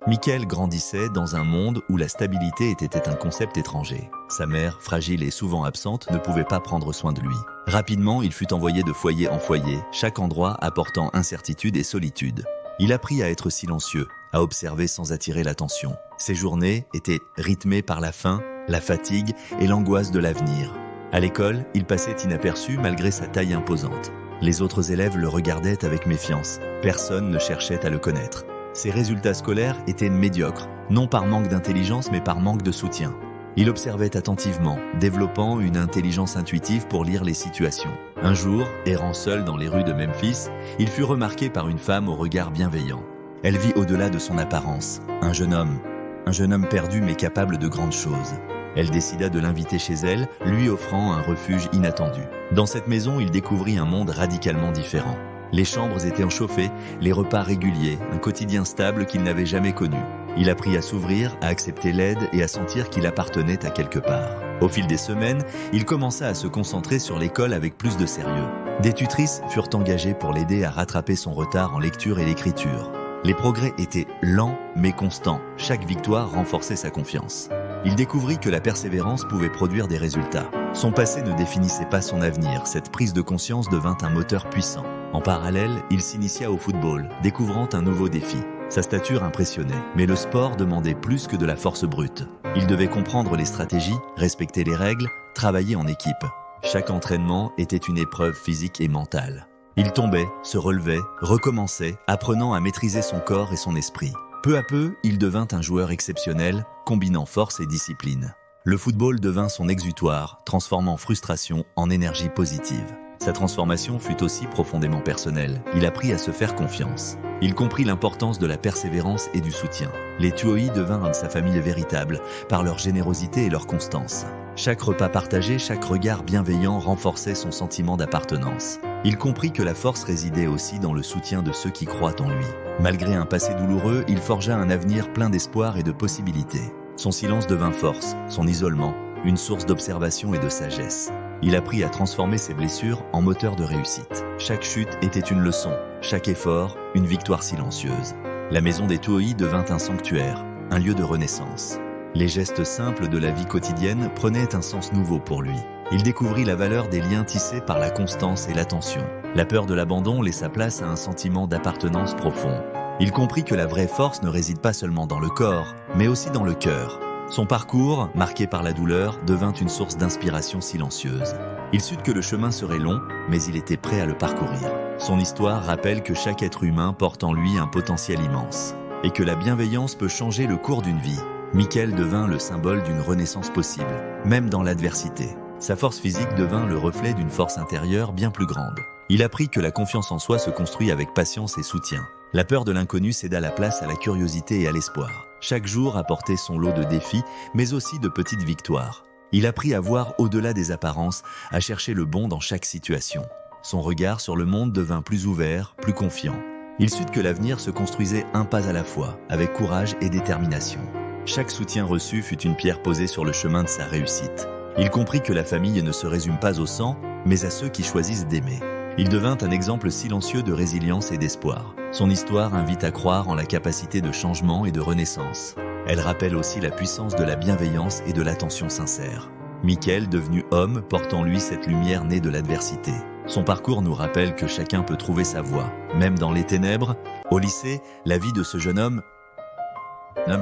Mickaël grandissait dans un monde où la stabilité était un concept étranger. Sa mère, fragile et souvent absente, ne pouvait pas prendre soin de lui. Rapidement, il fut envoyé de foyer en foyer, chaque endroit apportant incertitude et solitude. Il apprit à être silencieux, à observer sans attirer l'attention. Ses journées étaient rythmées par la faim, la fatigue et l'angoisse de l'avenir. À l'école, il passait inaperçu malgré sa taille imposante. Les autres élèves le regardaient avec méfiance. Personne ne cherchait à le connaître. Ses résultats scolaires étaient médiocres, non par manque d'intelligence mais par manque de soutien. Il observait attentivement, développant une intelligence intuitive pour lire les situations. Un jour, errant seul dans les rues de Memphis, il fut remarqué par une femme au regard bienveillant. Elle vit au-delà de son apparence, un jeune homme perdu mais capable de grandes choses. Elle décida de l'inviter chez elle, lui offrant un refuge inattendu. Dans cette maison, il découvrit un monde radicalement différent. Les chambres étaient enchauffées, les repas réguliers, un quotidien stable qu'il n'avait jamais connu. Il apprit à s'ouvrir, à accepter l'aide et à sentir qu'il appartenait à quelque part. Au fil des semaines, il commença à se concentrer sur l'école avec plus de sérieux. Des tutrices furent engagées pour l'aider à rattraper son retard en lecture et l'écriture. Les progrès étaient lents mais constants. Chaque victoire renforçait sa confiance. Il découvrit que la persévérance pouvait produire des résultats. Son passé ne définissait pas son avenir. Cette prise de conscience devint un moteur puissant. En parallèle, il s'initia au football, découvrant un nouveau défi. Sa stature impressionnait, mais le sport demandait plus que de la force brute. Il devait comprendre les stratégies, respecter les règles, travailler en équipe. Chaque entraînement était une épreuve physique et mentale. Il tombait, se relevait, recommençait, apprenant à maîtriser son corps et son esprit. Peu à peu, il devint un joueur exceptionnel, combinant force et discipline. Le football devint son exutoire, transformant frustration en énergie positive. Sa transformation fut aussi profondément personnelle. Il apprit à se faire confiance. Il comprit l'importance de la persévérance et du soutien. Les Tuohy devinrent sa famille véritable, par leur générosité et leur constance. Chaque repas partagé, chaque regard bienveillant renforçait son sentiment d'appartenance. Il comprit que la force résidait aussi dans le soutien de ceux qui croient en lui. Malgré un passé douloureux, il forgea un avenir plein d'espoir et de possibilités. Son silence devint force, son isolement, une source d'observation et de sagesse. Il apprit à transformer ses blessures en moteur de réussite. Chaque chute était une leçon, chaque effort, une victoire silencieuse. La maison des Tuohy devint un sanctuaire, un lieu de renaissance. Les gestes simples de la vie quotidienne prenaient un sens nouveau pour lui. Il découvrit la valeur des liens tissés par la constance et l'attention. La peur de l'abandon laissa place à un sentiment d'appartenance profond. Il comprit que la vraie force ne réside pas seulement dans le corps, mais aussi dans le cœur. Son parcours, marqué par la douleur, devint une source d'inspiration silencieuse. Il sut que le chemin serait long, mais il était prêt à le parcourir. Son histoire rappelle que chaque être humain porte en lui un potentiel immense, et que la bienveillance peut changer le cours d'une vie. Mickaël devint le symbole d'une renaissance possible, même dans l'adversité. Sa force physique devint le reflet d'une force intérieure bien plus grande. Il apprit que la confiance en soi se construit avec patience et soutien. La peur de l'inconnu céda la place à la curiosité et à l'espoir. Chaque jour apportait son lot de défis, mais aussi de petites victoires. Il apprit à voir au-delà des apparences, à chercher le bon dans chaque situation. Son regard sur le monde devint plus ouvert, plus confiant. Il sut que l'avenir se construisait un pas à la fois, avec courage et détermination. Chaque soutien reçu fut une pierre posée sur le chemin de sa réussite. Il comprit que la famille ne se résume pas au sang, mais à ceux qui choisissent d'aimer. Il devint un exemple silencieux de résilience et d'espoir. Son histoire invite à croire en la capacité de changement et de renaissance. Elle rappelle aussi la puissance de la bienveillance et de l'attention sincère. Mickaël, devenu homme, porte en lui cette lumière née de l'adversité. Son parcours nous rappelle que chacun peut trouver sa voie, même dans les ténèbres. Au lycée, la vie de ce jeune homme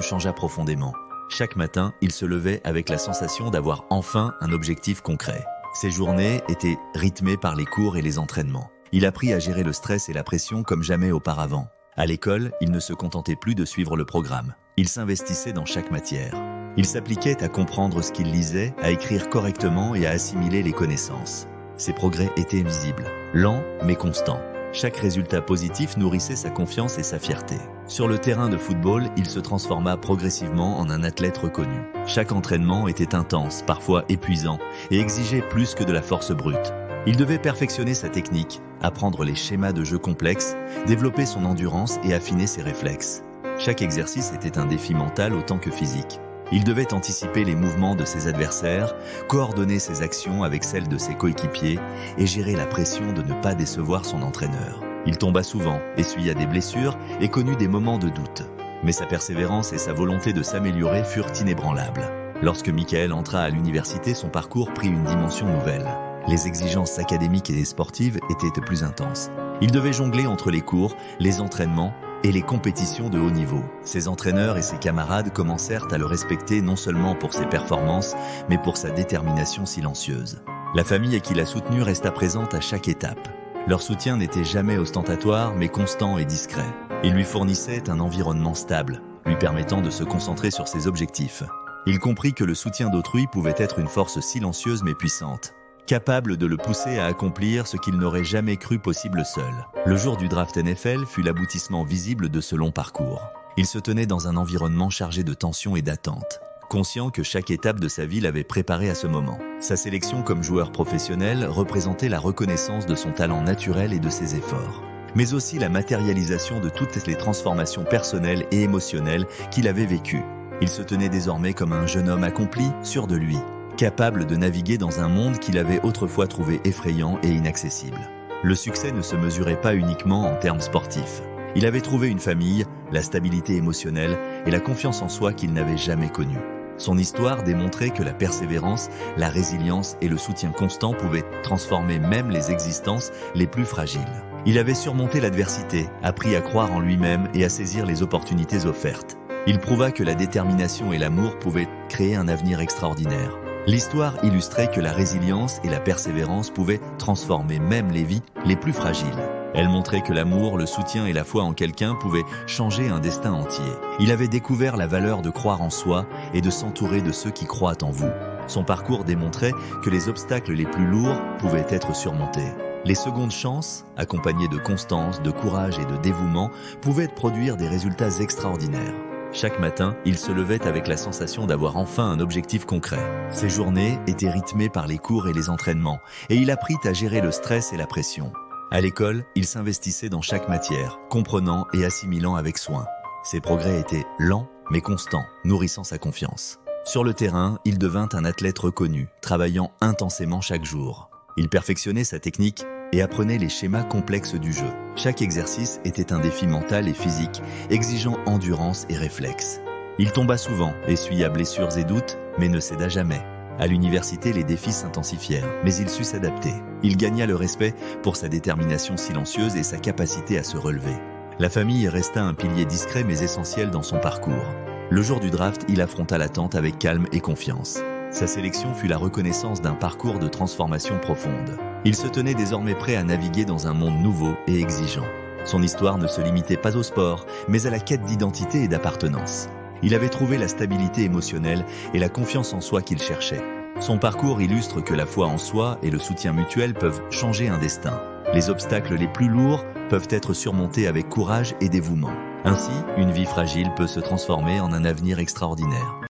changea profondément. Chaque matin, il se levait avec la sensation d'avoir enfin un objectif concret. Ses journées étaient rythmées par les cours et les entraînements. Il apprit à gérer le stress et la pression comme jamais auparavant. À l'école, il ne se contentait plus de suivre le programme. Il s'investissait dans chaque matière. Il s'appliquait à comprendre ce qu'il lisait, à écrire correctement et à assimiler les connaissances. Ses progrès étaient visibles, lents mais constants. Chaque résultat positif nourrissait sa confiance et sa fierté. Sur le terrain de football, il se transforma progressivement en un athlète reconnu. Chaque entraînement était intense, parfois épuisant, et exigeait plus que de la force brute. Il devait perfectionner sa technique, apprendre les schémas de jeu complexes, développer son endurance et affiner ses réflexes. Chaque exercice était un défi mental autant que physique. Il devait anticiper les mouvements de ses adversaires, coordonner ses actions avec celles de ses coéquipiers et gérer la pression de ne pas décevoir son entraîneur. Il tomba souvent, essuya des blessures et connut des moments de doute. Mais sa persévérance et sa volonté de s'améliorer furent inébranlables. Lorsque Michael entra à l'université, son parcours prit une dimension nouvelle. Les exigences académiques et sportives étaient plus intenses. Il devait jongler entre les cours, les entraînements et les compétitions de haut niveau. Ses entraîneurs et ses camarades commencèrent à le respecter non seulement pour ses performances, mais pour sa détermination silencieuse. La famille qui l'a soutenu resta présente à chaque étape. Leur soutien n'était jamais ostentatoire, mais constant et discret. Il lui fournissait un environnement stable, lui permettant de se concentrer sur ses objectifs. Il comprit que le soutien d'autrui pouvait être une force silencieuse mais puissante, capable de le pousser à accomplir ce qu'il n'aurait jamais cru possible seul. Le jour du draft NFL fut l'aboutissement visible de ce long parcours. Il se tenait dans un environnement chargé de tension et d'attente, conscient que chaque étape de sa vie l'avait préparé à ce moment. Sa sélection comme joueur professionnel représentait la reconnaissance de son talent naturel et de ses efforts, mais aussi la matérialisation de toutes les transformations personnelles et émotionnelles qu'il avait vécues. Il se tenait désormais comme un jeune homme accompli, sûr de lui, capable de naviguer dans un monde qu'il avait autrefois trouvé effrayant et inaccessible. Le succès ne se mesurait pas uniquement en termes sportifs. Il avait trouvé une famille, la stabilité émotionnelle et la confiance en soi qu'il n'avait jamais connue. Son histoire démontrait que la persévérance, la résilience et le soutien constant pouvaient transformer même les existences les plus fragiles. Il avait surmonté l'adversité, appris à croire en lui-même et à saisir les opportunités offertes. Il prouva que la détermination et l'amour pouvaient créer un avenir extraordinaire. L'histoire illustrait que la résilience et la persévérance pouvaient transformer même les vies les plus fragiles. Elle montrait que l'amour, le soutien et la foi en quelqu'un pouvaient changer un destin entier. Il avait découvert la valeur de croire en soi et de s'entourer de ceux qui croient en vous. Son parcours démontrait que les obstacles les plus lourds pouvaient être surmontés. Les secondes chances, accompagnées de constance, de courage et de dévouement, pouvaient produire des résultats extraordinaires. Chaque matin, il se levait avec la sensation d'avoir enfin un objectif concret. Ses journées étaient rythmées par les cours et les entraînements, et il apprit à gérer le stress et la pression. À l'école, il s'investissait dans chaque matière, comprenant et assimilant avec soin. Ses progrès étaient lents, mais constants, nourrissant sa confiance. Sur le terrain, il devint un athlète reconnu, travaillant intensément chaque jour. Il perfectionnait sa technique et apprenait les schémas complexes du jeu. Chaque exercice était un défi mental et physique, exigeant endurance et réflexe. Il tomba souvent, essuya blessures et doutes, mais ne céda jamais. À l'université, les défis s'intensifièrent, mais il sut s'adapter. Il gagna le respect pour sa détermination silencieuse et sa capacité à se relever. La famille resta un pilier discret mais essentiel dans son parcours. Le jour du draft, il affronta l'attente avec calme et confiance. Sa sélection fut la reconnaissance d'un parcours de transformation profonde. Il se tenait désormais prêt à naviguer dans un monde nouveau et exigeant. Son histoire ne se limitait pas au sport, mais à la quête d'identité et d'appartenance. Il avait trouvé la stabilité émotionnelle et la confiance en soi qu'il cherchait. Son parcours illustre que la foi en soi et le soutien mutuel peuvent changer un destin. Les obstacles les plus lourds peuvent être surmontés avec courage et dévouement. Ainsi, une vie fragile peut se transformer en un avenir extraordinaire.